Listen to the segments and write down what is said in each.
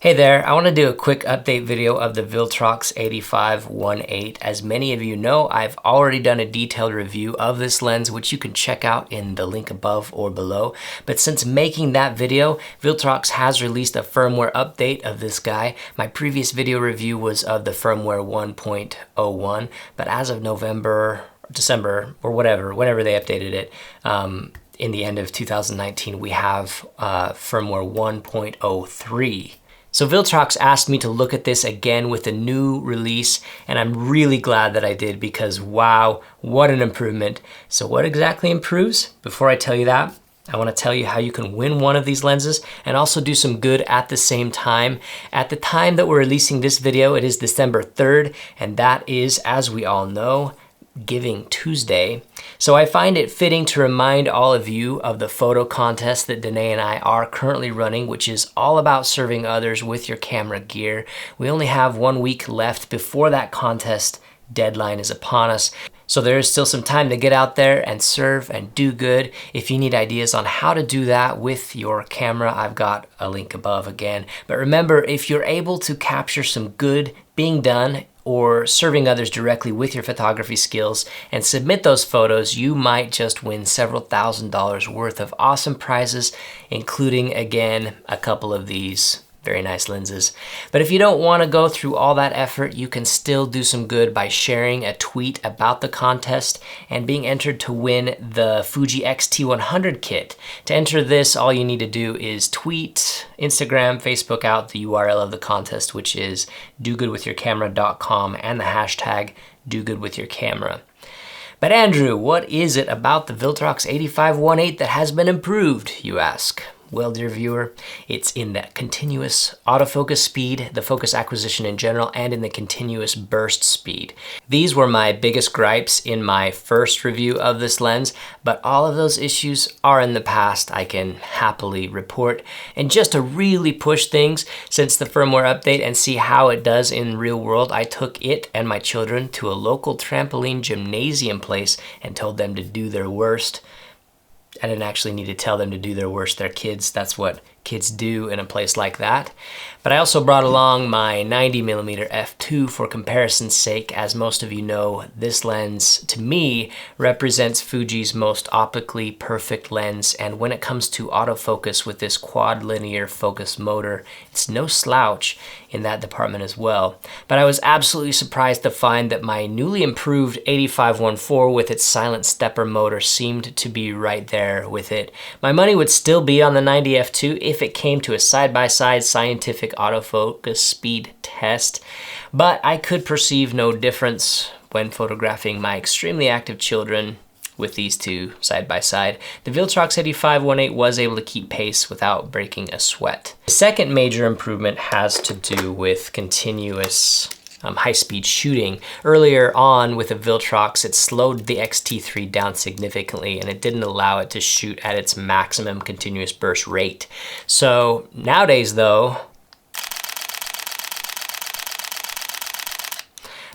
Hey there, I want to do a quick update video of the Viltrox 8518. As many of you know, I've already done a detailed review of this lens, which you can check out in the link above or below. But since making that video, Viltrox has released a firmware update of this guy. My previous video review was of the firmware 1.01, but as of November, December, or whenever they updated it, in the end of 2019, we have firmware 1.03. So Viltrox asked me to look at this again with a new release, and I'm really glad that I did because wow, what an improvement. So what exactly improves? Before I tell you that, I want to tell you how you can win one of these lenses and also do some good at the same time. At the time that we're releasing this video, it is December 3rd, and that is, as we all know, Giving Tuesday. So I find it fitting to remind all of you of the photo contest that DENAE and I are currently running, which is all about serving others with your camera gear. We only have 1 week left before that contest deadline is upon us. So there is still some time to get out there and serve and do good. If you need ideas on how to do that with your camera, I've got a link above again. But remember, if you're able to capture some good being done or serving others directly with your photography skills and submit those photos, you might just win several $1,000s worth of awesome prizes, including, again, a couple of these very nice lenses. But if you don't want to go through all that effort, you can still do some good by sharing a tweet about the contest and being entered to win the Fuji X-T100 kit. To enter this, all you need to do is tweet, Instagram, Facebook out the URL of the contest, which is dogoodwithyourcamera.com, and the hashtag dogoodwithyourcamera. But Andrew, what is it about the Viltrox 8518 that has been improved, you ask? Well, dear viewer, it's in that continuous autofocus speed, the focus acquisition in general, and in the continuous burst speed. These were my biggest gripes in my first review of this lens, but all of those issues are in the past, I can happily report. And just to really push things since the firmware update and see how it does in real world, I took it and my children to a local trampoline gymnasium place and told them to do their worst. I didn't actually need to tell them to do their worst. They're kids. That's what kids do in a place like that. But I also brought along my 90mm f2 for comparison's sake. As most of you know, this lens, to me, represents Fuji's most optically perfect lens. And when it comes to autofocus with this quad linear focus motor, it's no slouch in that department as well. But I was absolutely surprised to find that my newly improved 8514 with its silent stepper motor seemed to be right there with it. My money would still be on the 90 f2 if it came to a side-by-side scientific autofocus speed test, but I could perceive no difference when photographing my extremely active children with these two side by side. The Viltrox 8518 was able to keep pace without breaking a sweat. The second major improvement has to do with continuous high-speed shooting. Earlier on with the Viltrox, it slowed the X-T3 down significantly and it didn't allow it to shoot at its maximum continuous burst rate. So nowadays though,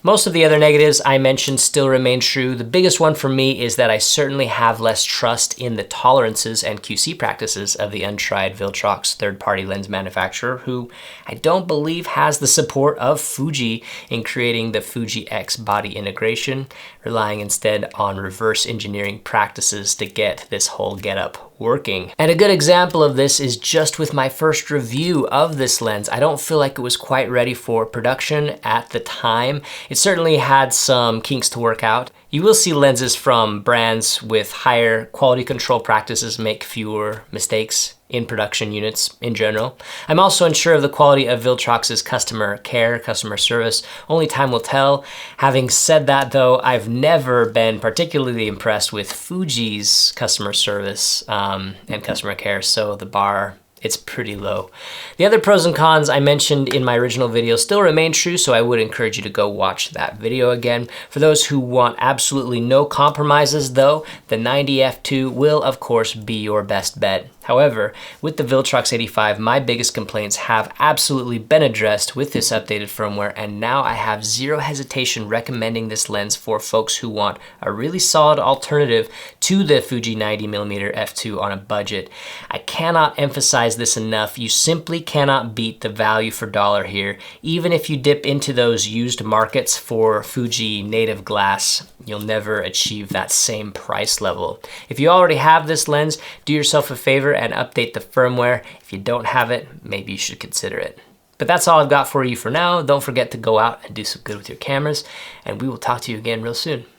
most of the other negatives I mentioned still remain true. The biggest one for me is that I certainly have less trust in the tolerances and QC practices of the untried Viltrox third-party lens manufacturer, who I don't believe has the support of Fuji in creating the Fuji X body integration, relying instead on reverse engineering practices to get this whole getup working. And a good example of this is just with my first review of this lens. I don't feel like it was quite ready for production at the time. It certainly had some kinks to work out. You will see lenses from brands with higher quality control practices make fewer mistakes in production units in general. I'm also unsure of the quality of Viltrox's customer care, customer service. Only time will tell. Having said that though, I've never been particularly impressed with Fuji's customer service and customer care, so the bar, it's pretty low. The other pros and cons I mentioned in my original video still remain true, so I would encourage you to go watch that video again. For those who want absolutely no compromises though, the 90 f2 will of course be your best bet. However, with the Viltrox 85, my biggest complaints have absolutely been addressed with this updated firmware, and now I have zero hesitation recommending this lens for folks who want a really solid alternative to the Fuji 90mm f2 on a budget. I cannot emphasize this enough. You simply cannot beat the value for dollar here. Even if you dip into those used markets for Fuji native glass, you'll never achieve that same price level. If you already have this lens, do yourself a favor and update the firmware. If you don't have it, maybe you should consider it. But that's all I've got for you for now. Don't forget to go out and do some good with your cameras, and we will talk to you again real soon.